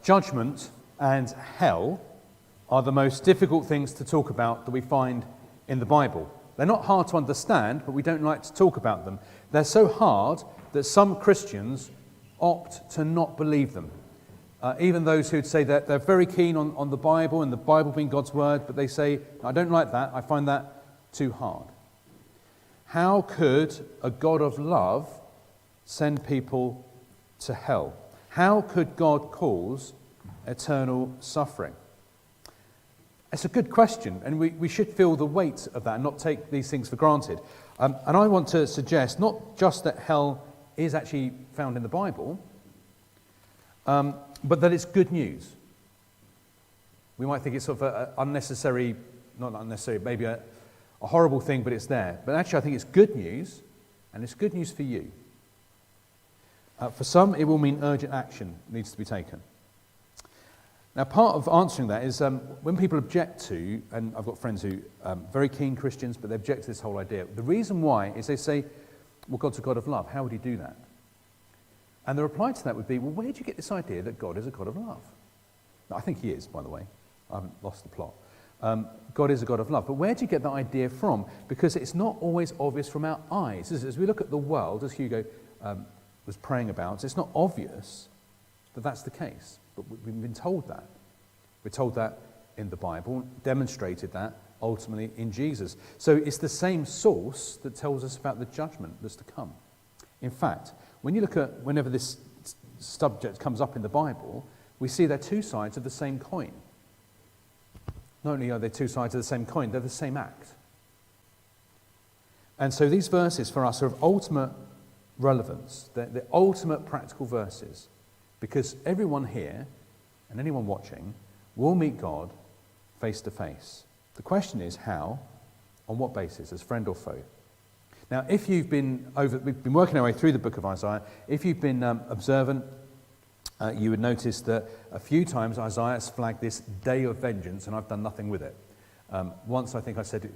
Judgment and hell are the most difficult things to talk about that we find in the Bible. They're not hard to understand, but we don't like to talk about them. They're so hard that some Christians opt to not believe them. Even those who'd say that they're very keen on the Bible and the Bible being God's word, but they say, I don't like that, I find that too hard. How could a God of love send people to hell? How could God cause eternal suffering? It's a good question, and we should feel the weight of that and not take these things for granted. And I want to suggest not just that hell is actually found in the Bible, but that it's good news. We might think it's sort of an unnecessary, not unnecessary, maybe a horrible thing, but it's there. But actually I think it's good news, and it's good news for you. For some, it will mean urgent action needs to be taken. Now, part of answering that is when people object to, and I've got friends who are very keen Christians, but they object to this whole idea. The reason why is they say, well, God's a God of love. How would he do that? And the reply to that would be, well, where do you get this idea that God is a God of love? Now, I think he is, by the way. I haven't lost the plot. God is a God of love. But where do you get that idea from? Because it's not always obvious from our eyes. As we look at the world, as Hugo was praying about, it's not obvious that that's the case. But we've been told that. We're told that in the Bible, demonstrated that ultimately in Jesus. So it's the same source that tells us about the judgment that's to come. In fact, when you look at whenever this subject comes up in the Bible, we see they're two sides of the same coin. Not only are they two sides of the same coin, they're the same act. And so these verses for us are of ultimate relevance. They're the ultimate practical verses. Because everyone here, and anyone watching, will meet God face to face. The question is how, on what basis, as friend or foe? Now, if you've been we've been working our way through the book of Isaiah, if you've been observant, you would notice that a few times Isaiah has flagged this day of vengeance, and I've done nothing with it. Once I think I said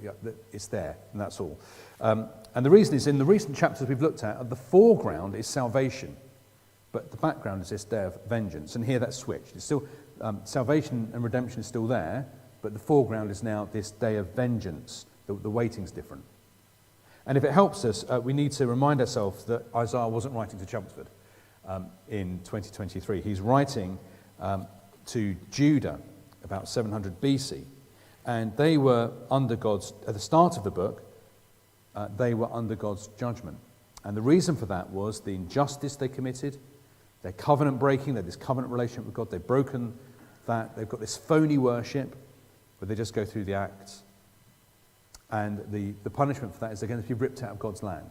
it's there, and that's all. And the reason is, in the recent chapters we've looked at the foreground is salvation. But the background is this day of vengeance. And here that's switched. It's still, salvation and redemption is still there, but the foreground is now this day of vengeance. The waiting's different. And if it helps us, we need to remind ourselves that Isaiah wasn't writing to Chelmsford in 2023. He's writing to Judah about 700 BC. And they were under God's, at the start of the book, they were under God's judgment. And the reason for that was the injustice they committed, their covenant breaking, they had this covenant relationship with God, they've broken that, they've got this phony worship where they just go through the acts. And the punishment for that is they're going to be ripped out of God's land.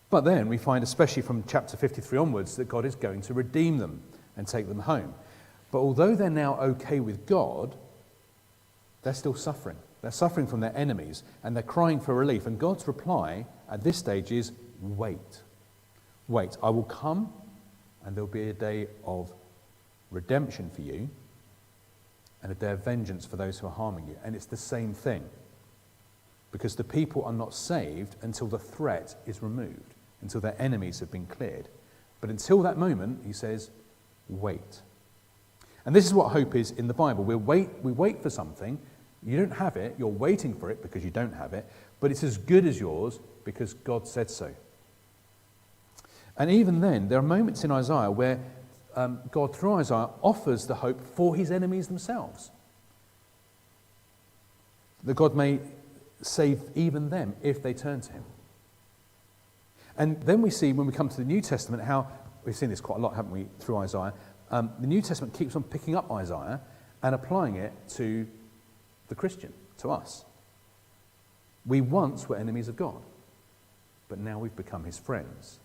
But then we find, especially from chapter 53 onwards, that God is going to redeem them and take them home. But although they're now okay with God, they're still suffering. They're suffering from their enemies and they're crying for relief. And God's reply at this stage is, wait. Wait, I will come and there'll be a day of redemption for you and a day of vengeance for those who are harming you. And it's the same thing. Because the people are not saved until the threat is removed, until their enemies have been cleared. But until that moment, he says, wait. And this is what hope is in the Bible. We wait for something. You don't have it. You're waiting for it because you don't have it. But it's as good as yours because God said so. And even then, there are moments in Isaiah where God, through Isaiah, offers the hope for his enemies themselves. That God may save even them if they turn to him. And then we see, when we come to the New Testament, how, we've seen this quite a lot, haven't we, through Isaiah, the New Testament keeps on picking up Isaiah and applying it to the Christian, to us. We once were enemies of God, but now we've become his friends.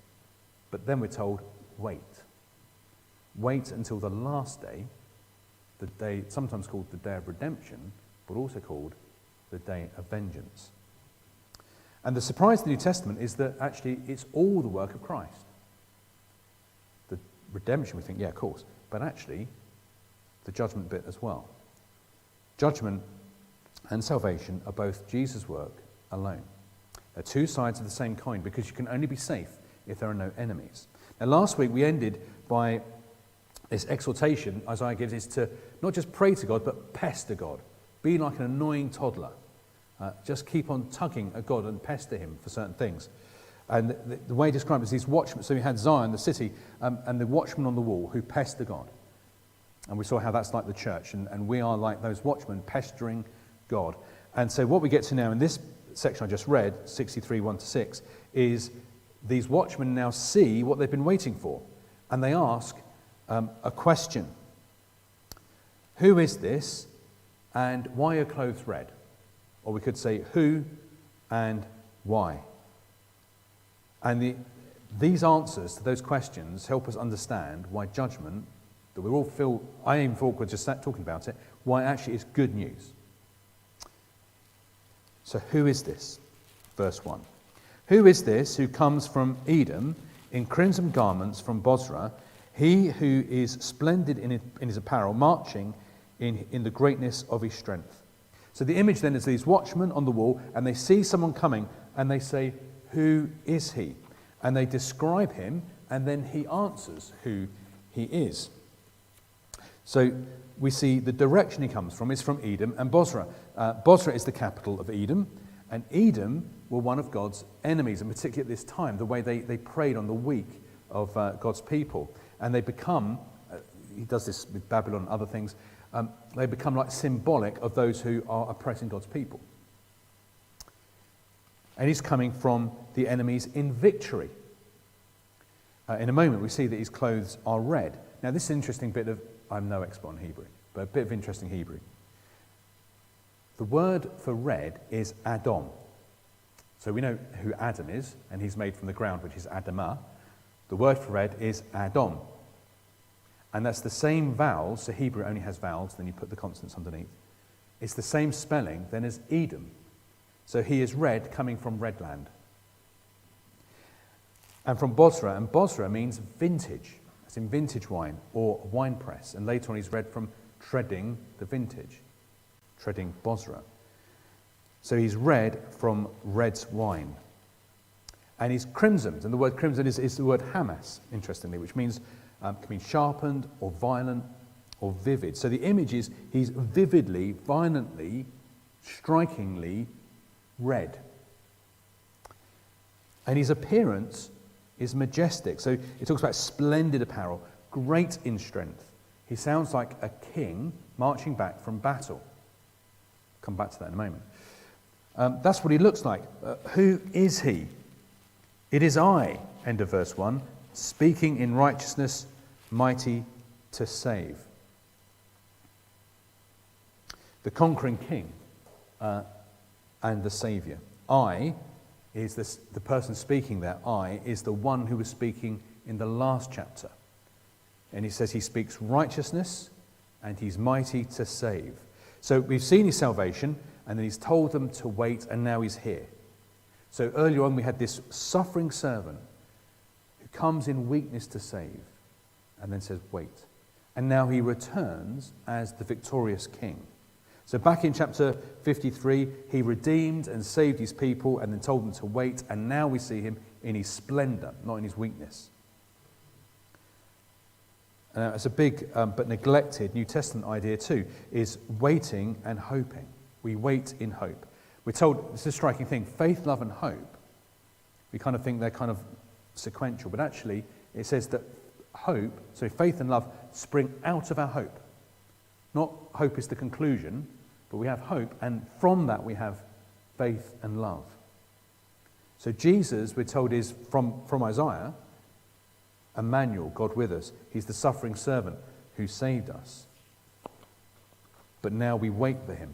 But then we're told, wait. Wait until the last day, the day sometimes called the day of redemption, but also called the day of vengeance. And the surprise of the New Testament is that actually it's all the work of Christ. The redemption, we think, yeah, of course, but actually the judgment bit as well. Judgment and salvation are both Jesus' work alone. They're two sides of the same coin because you can only be safe if there are no enemies. Now, last week we ended by This exhortation Isaiah gives is to not just pray to God, but pester God. Be like an annoying toddler. Just keep on tugging at God and pester him for certain things. And the way he described it is these watchmen. So we had Zion, the city, and the watchmen on the wall who pester God. And we saw how that's like the church. And we are like those watchmen pestering God. And so what we get to now in this section I just read, 63, 1-6, is these watchmen now see what they've been waiting for. And they ask a question. Who is this, and why are clothes red? Or we could say who and why. And these answers to those questions help us understand why judgment, that we all feel, I even feel awkward just talking about it, why it actually is good news. So who is this? Verse 1. Who is this who comes from Edom in crimson garments from Bozrah, he who is splendid in his apparel, marching in the greatness of his strength? So the image then is these watchmen on the wall, and they see someone coming, and they say, who is he? And they describe him, and then he answers who he is. So we see the direction he comes from is from Edom and Bozrah. Bozrah is the capital of Edom, and Edom were one of God's enemies, and particularly at this time, the way they preyed on the weak of God's people. And they become, he does this with Babylon and other things, they become like symbolic of those who are oppressing God's people. And he's coming from the enemies in victory. In a moment we see that his clothes are red. Now this is an interesting bit of, I'm no expert on Hebrew, but a bit of interesting Hebrew. The word for red is Adam. So we know who Adam is, and he's made from the ground, which is Adamah. The word for red is Adam. And that's the same vowels, so Hebrew only has vowels, then you put the consonants underneath. It's the same spelling then as Edom. So he is red, coming from red land. And from Bozrah, and Bozrah means vintage. It's in vintage wine or wine press. And later on he's read from treading the vintage, treading Bozrah. So he's red from red wine. And he's crimsoned, and the word crimson is the word hamas, interestingly, which means can mean sharpened or violent or vivid. So the image is he's vividly, violently, strikingly red. And his appearance is majestic. So it talks about splendid apparel, great in strength. He sounds like a king marching back from battle. Come back to that in a moment. That's what he looks like. Who is he? It is I, end of verse 1, speaking in righteousness, mighty to save. The conquering king and the saviour. I is the person speaking there. I is the one who was speaking in the last chapter. And he says he speaks righteousness and he's mighty to save. So we've seen his salvation, and then he's told them to wait, and now he's here. So earlier on we had this suffering servant who comes in weakness to save, and then says wait. And now he returns as the victorious king. So back in chapter 53, he redeemed and saved his people and then told them to wait, and now we see him in his splendor, not in his weakness. It's a big but neglected New Testament idea too, is waiting and hoping. We wait in hope. We're told, this is a striking thing, faith, love and hope. We kind of think they're kind of sequential, but actually it says that hope, so faith and love spring out of our hope. Not hope is the conclusion, but we have hope, and from that we have faith and love. So Jesus, we're told, is from Isaiah, Emmanuel, God with us. He's the suffering servant who saved us. But now we wait for him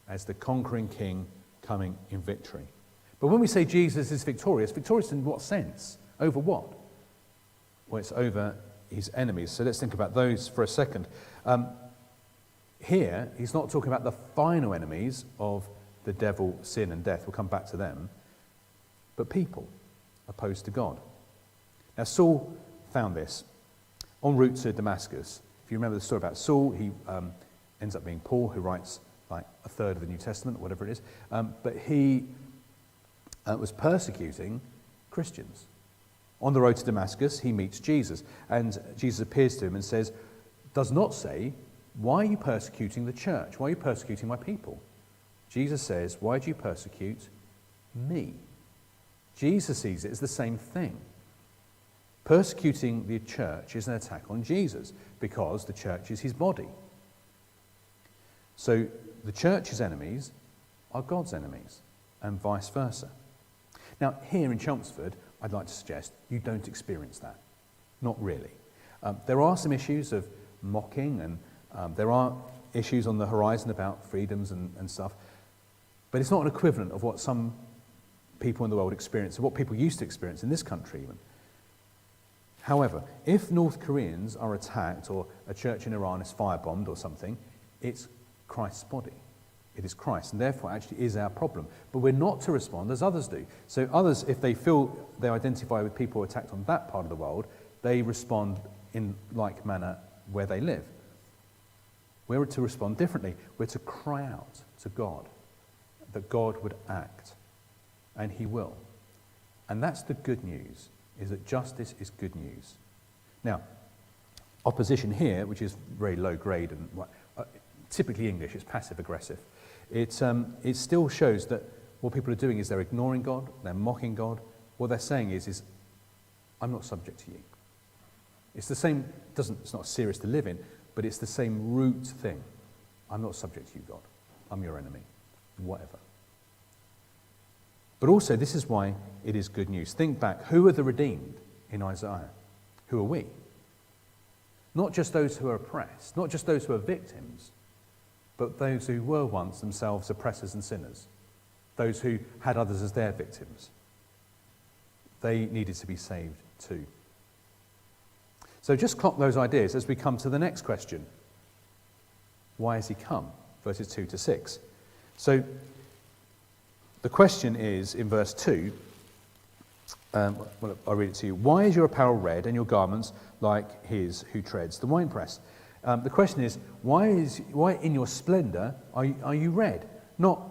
as the conquering king coming in victory. But when we say Jesus is victorious in what sense? Over what? Well, it's over his enemies. So let's think about those for a second. Here, he's not talking about the final enemies of the devil, sin and death. We'll come back to them. But people opposed to God. Now, Saul found this en route to Damascus. If you remember the story about Saul, he ends up being Paul, who writes like a third of the New Testament, or whatever it is. But he was persecuting Christians. On the road to Damascus, he meets Jesus, and Jesus appears to him and says, does not say, why are you persecuting the church? Why are you persecuting my people? Jesus says, why do you persecute me? Jesus sees it as the same thing. Persecuting the church is an attack on Jesus because the church is his body. So the church's enemies are God's enemies and vice versa. Now, here in Chelmsford, I'd like to suggest you don't experience that. Not really. There are some issues of mocking and there are issues on the horizon about freedoms and stuff, but it's not an equivalent of what some people in the world experience and what people used to experience in this country even. However, if North Koreans are attacked or a church in Iran is firebombed or something, it's Christ's body. It is Christ, and therefore actually is our problem. But we're not to respond as others do. So others, if they feel they identify with people attacked on that part of the world, they respond in like manner where they live. We're to respond differently. We're to cry out to God that God would act, and he will. And that's the good news, is that justice is good news. Now, opposition here, which is very low grade and typically English, it's passive aggressive. It still shows that what people are doing is they're ignoring God, they're mocking God. What they're saying is I'm not subject to you. It's the same, it's not serious to live in, but it's the same root thing. I'm not subject to you, God. I'm your enemy. Whatever. But also, this is why it is good news. Think back, who are the redeemed in Isaiah? Who are we? Not just those who are oppressed, not just those who are victims, but those who were once themselves oppressors and sinners, those who had others as their victims. They needed to be saved too. So just clock those ideas as we come to the next question. Why has he come? Verses 2 to 6. So the question is in verse 2, well, I'll read it to you. Why is your apparel red and your garments like his who treads the winepress? The question is, why in your splendour are you red? Not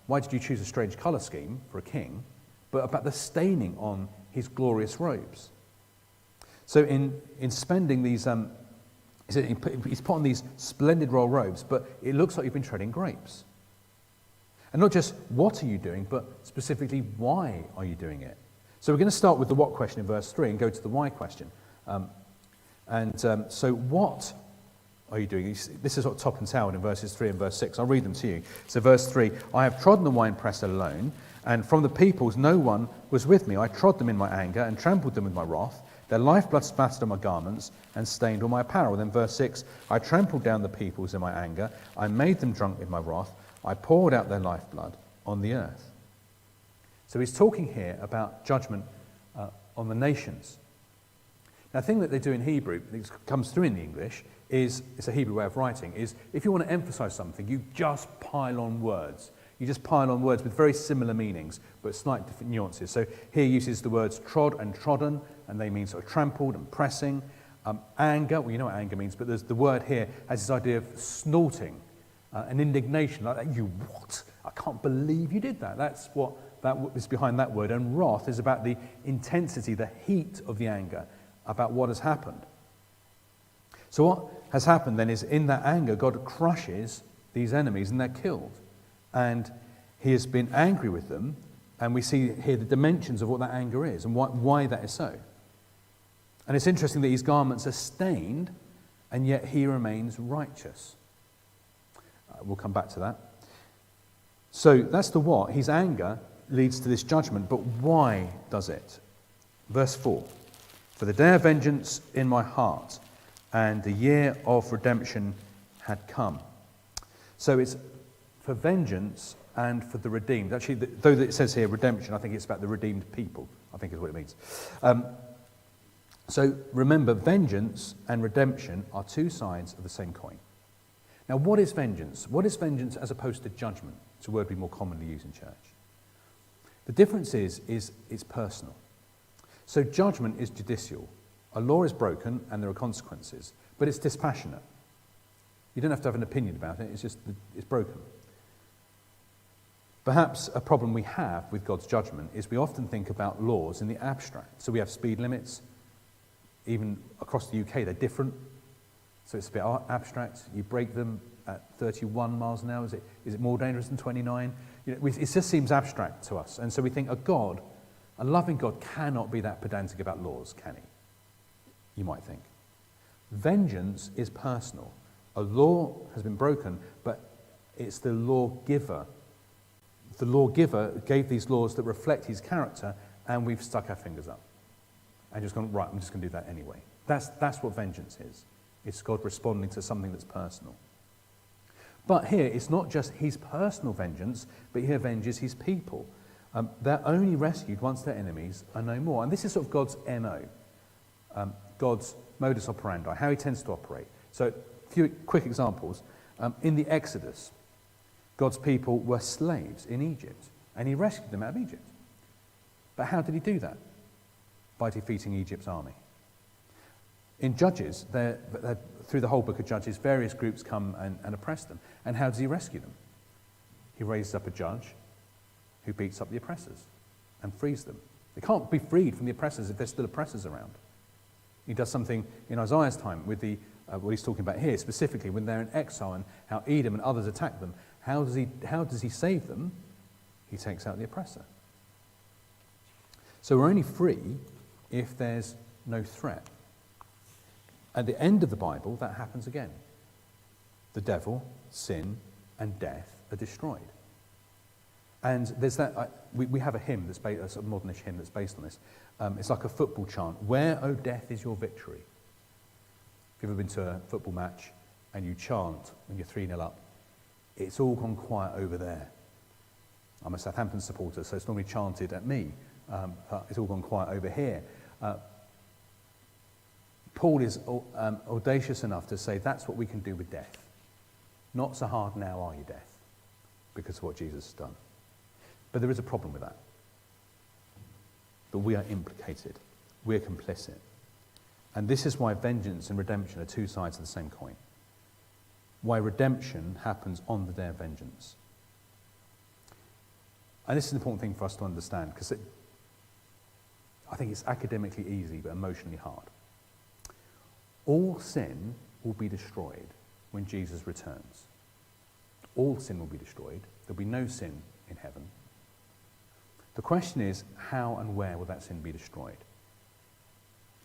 why did you choose a strange colour scheme for a king, but about the staining on his glorious robes. So in spending these, he's put on these splendid royal robes, but it looks like you've been treading grapes. And not just what are you doing, but specifically why are you doing it? So we're going to start with the what question in verse 3 and go to the why question. So what are you doing? This is what top and tail in verses 3 and verse 6. I'll read them to you. So verse 3, I have trodden the winepress alone, and from the peoples no one was with me. I trod them in my anger and trampled them with my wrath. Their lifeblood spattered on my garments and stained all my apparel. Then verse 6, I trampled down the peoples in my anger. I made them drunk with my wrath. I poured out their lifeblood on the earth. So he's talking here about judgment on the nations. Now, the thing that they do in Hebrew, it comes through in the English, is, it's a Hebrew way of writing, is if you want to emphasize something, you just pile on words. You just pile on words with very similar meanings, but slight different nuances. So here he uses the words trod and trodden, and they mean sort of trampled and pressing. Anger, well, you know what anger means, but there's the word here has this idea of snorting, an indignation, like that. You what? I can't believe you did that. That's what that is behind that word. And wrath is about the intensity, the heat of the anger, about what has happened. So what has happened then is in that anger, God crushes these enemies and they're killed. And he has been angry with them, and we see here the dimensions of what that anger is and why that is so. And it's interesting that his garments are stained, and yet he remains righteous. We'll come back to that. So that's the what. His anger leads to this judgment, but why does it? Verse 4, for the day of vengeance in my heart, and the year of redemption had come. So it's for vengeance and for the redeemed. Actually, though it says here redemption, I think it's about the redeemed people, I think is what it means. So remember, vengeance and redemption are two sides of the same coin. Now, what is vengeance? What is vengeance as opposed to judgment? It's a word we more commonly use in church. The difference is it's personal. So judgment is judicial. A law is broken and there are consequences, but it's dispassionate. You don't have to have an opinion about it, it's broken. Perhaps a problem we have with God's judgment is we often think about laws in the abstract. So we have speed limits, even across the UK they're different. So it's a bit abstract. You break them at 31 miles an hour. Is it more dangerous than 29? It just seems abstract to us. And so we think a loving God cannot be that pedantic about laws, can he? You might think. Vengeance is personal. A law has been broken, but it's the lawgiver. The lawgiver gave these laws that reflect his character, and we've stuck our fingers up and just gone, right, I'm just going to do that anyway. That's what vengeance is. It's God responding to something that's personal. But here, it's not just his personal vengeance, but he avenges his people. They're only rescued once their enemies are no more. And this is sort of God's MO, God's modus operandi, how he tends to operate. So a few quick examples. In the Exodus, God's people were slaves in Egypt, and he rescued them out of Egypt. But how did he do that? By defeating Egypt's army. In Judges, through the whole book of Judges, various groups come and oppress them. And how does he rescue them? He raises up a judge who beats up the oppressors and frees them. They can't be freed from the oppressors if there's still oppressors around. He does something in Isaiah's time with what he's talking about here, specifically when they're in exile and how Edom and others attack them. How does he save them? He takes out the oppressor. So we're only free if there's no threat. At the end of the Bible, that happens again. The devil, sin, and death are destroyed. And there's that. We have a hymn that's based, a sort of modernish hymn that's based on this. It's like a football chant. Where, O death, is your victory? If you've ever been to a football match and you chant when you're 3-0 up, it's all gone quiet over there. I'm a Southampton supporter, so it's normally chanted at me. But it's all gone quiet over here. Paul is audacious enough to say that's what we can do with death. Not so hard now, are you, death? Because of what Jesus has done. But there is a problem with that. But we are implicated. We're complicit. And this is why vengeance and redemption are two sides of the same coin. Why redemption happens on the day of vengeance. And this is an important thing for us to understand, because I think it's academically easy but emotionally hard. All sin will be destroyed when Jesus returns. All sin will be destroyed. There'll be no sin in heaven. The question is, how and where will that sin be destroyed?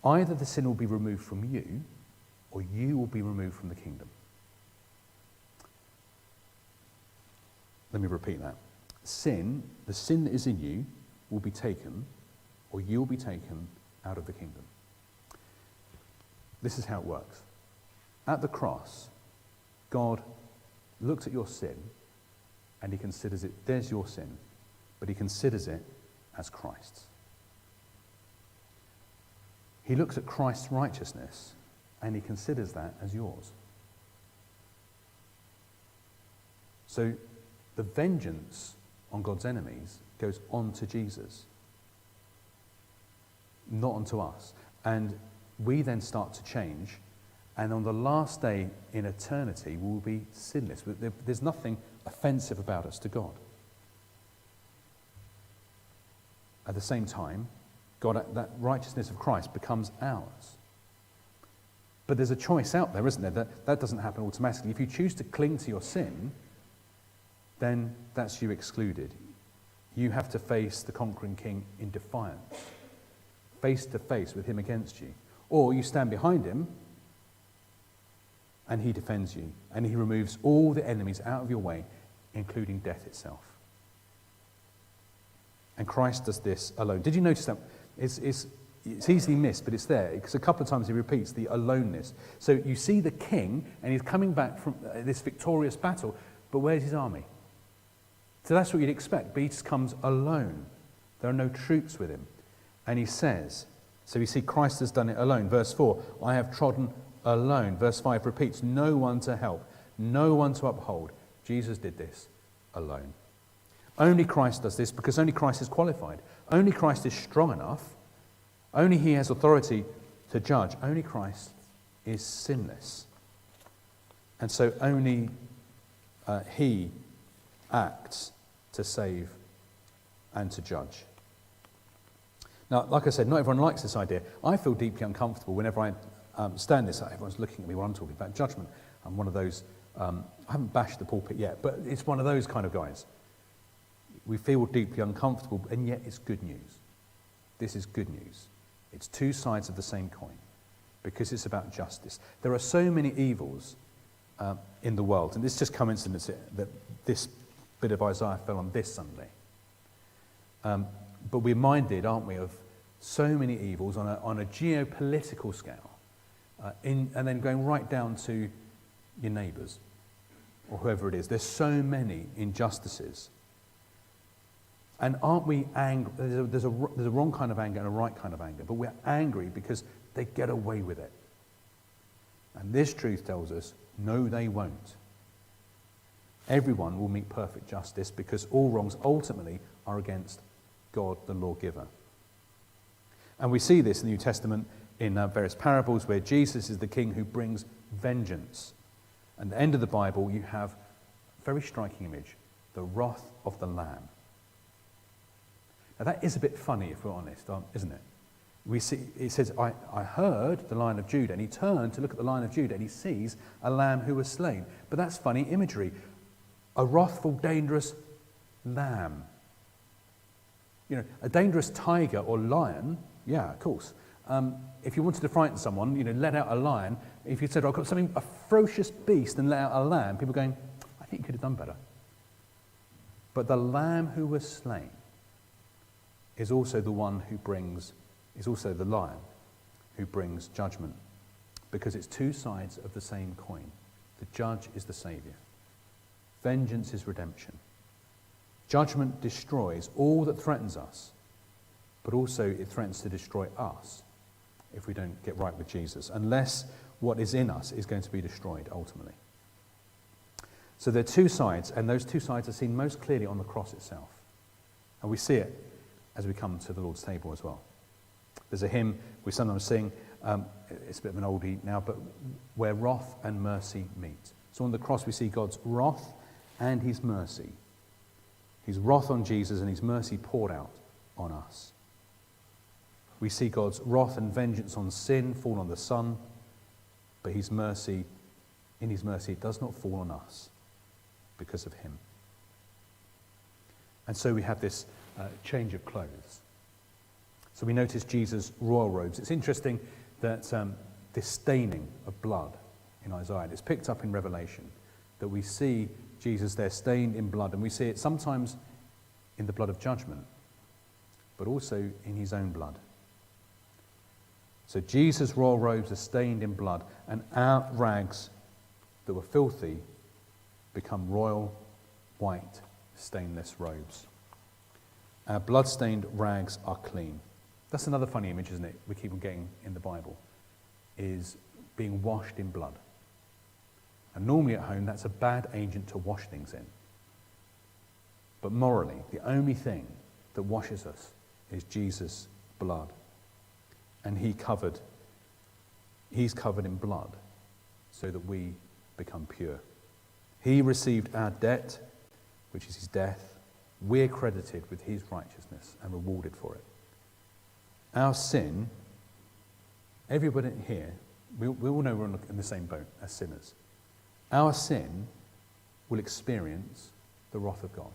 Either the sin will be removed from you, or you will be removed from the kingdom. Let me repeat that. The sin that is in you will be taken, or you will be taken out of the kingdom. This is how it works. At the cross, God looks at your sin and he considers it, there's your sin, but he considers it as Christ's. He looks at Christ's righteousness and he considers that as yours. So the vengeance on God's enemies goes on to Jesus, not onto us. And we then start to change, and on the last day in eternity, we will be sinless. There's nothing offensive about us to God. At the same time, that righteousness of Christ becomes ours. But there's a choice out there, isn't there? That doesn't happen automatically. If you choose to cling to your sin, then that's you excluded. You have to face the conquering king in defiance, face to face with him against you. Or you stand behind him and he defends you and he removes all the enemies out of your way, including death itself. And Christ does this alone. Did you notice that? It's easily missed, but it's there, because a couple of times he repeats the aloneness. So you see the king and he's coming back from this victorious battle, but where's his army? So that's what you'd expect, but he just comes alone. There are no troops with him. And he says, so we see Christ has done it alone. Verse 4, I have trodden alone. Verse 5 repeats, no one to help, no one to uphold. Jesus did this alone. Only Christ does this because only Christ is qualified. Only Christ is strong enough. Only he has authority to judge. Only Christ is sinless. And so only he acts to save and to judge. Now, like I said, not everyone likes this idea. I feel deeply uncomfortable whenever I stand this. Everyone's looking at me while I'm talking about judgment. I'm one of those, I haven't bashed the pulpit yet, but it's one of those kind of guys. We feel deeply uncomfortable, and yet it's good news. This is good news. It's two sides of the same coin, because it's about justice. There are so many evils in the world, and it's just coincidence that this bit of Isaiah fell on this Sunday. But we're minded, aren't we, of so many evils on a geopolitical scale, and then going right down to your neighbours or whoever it is. There's so many injustices. And aren't we angry? There's a wrong kind of anger and a right kind of anger, but we're angry because they get away with it. And this truth tells us, no, they won't. Everyone will meet perfect justice because all wrongs ultimately are against God, the lawgiver. And we see this in the New Testament in various parables where Jesus is the king who brings vengeance. And at the end of the Bible, you have a very striking image, the wrath of the Lamb. Now that is a bit funny if we're honest, isn't it? We see, it says, I heard the Lion of Judah, and he turned to look at the Lion of Judah, and he sees a lamb who was slain. But that's funny imagery. A wrathful, dangerous lamb. You know, a dangerous tiger or lion, yeah, of course. If you wanted to frighten someone, let out a lion. If you said, I've got something, a ferocious beast, and let out a lamb, people are going, I think you could have done better. But the lamb who was slain is also the one who is also the lion who brings judgment, because it's two sides of the same coin. The judge is the saviour. Vengeance is redemption. Judgment destroys all that threatens us, but also it threatens to destroy us if we don't get right with Jesus, unless what is in us is going to be destroyed ultimately. So there are two sides, and those two sides are seen most clearly on the cross itself. And we see it as we come to the Lord's table as well. There's a hymn we sometimes sing, it's a bit of an oldie now, but where wrath and mercy meet. So on the cross we see God's wrath and his mercy. His wrath on Jesus and his mercy poured out on us. We see God's wrath and vengeance on sin fall on the Son, but in his mercy it does not fall on us because of him. And so we have this change of clothes. So we notice Jesus' royal robes. It's interesting that this staining of blood in Isaiah, it's picked up in Revelation, that we see Jesus there stained in blood, and we see it sometimes in the blood of judgment, but also in his own blood. So Jesus' royal robes are stained in blood, and our rags that were filthy become royal, white, stainless robes. Our blood-stained rags are clean. That's another funny image, isn't it? We keep on getting in the Bible, is being washed in blood. And normally at home, that's a bad agent to wash things in. But morally, the only thing that washes us is Jesus' blood. And he's covered in blood so that we become pure. He received our debt, which is his death. We're credited with his righteousness and rewarded for it. Our sin, everybody here, we all know we're in the same boat as sinners. Our sin will experience the wrath of God.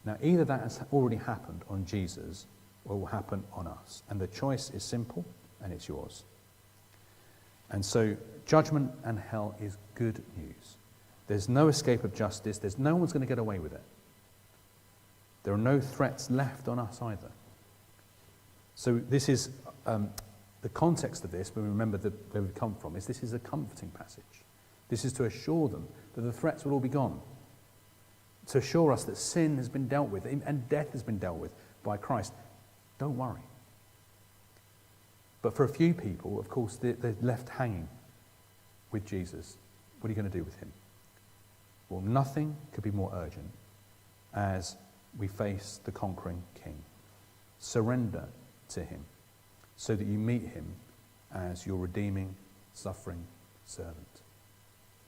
Now, either that has already happened on Jesus or will happen on us. And the choice is simple, and it's yours. And so, judgment and hell is good news. There's no escape of justice. There's no one's going to get away with it. There are no threats left on us either. So this is, the context of this, when we remember where we've come from, this is a comforting passage. This is to assure them that the threats will all be gone. To assure us that sin has been dealt with and death has been dealt with by Christ. Don't worry. But for a few people, of course, they're left hanging with Jesus. What are you going to do with him? Well, nothing could be more urgent as we face the conquering King. Surrender to him so that you meet him as your redeeming, suffering servant.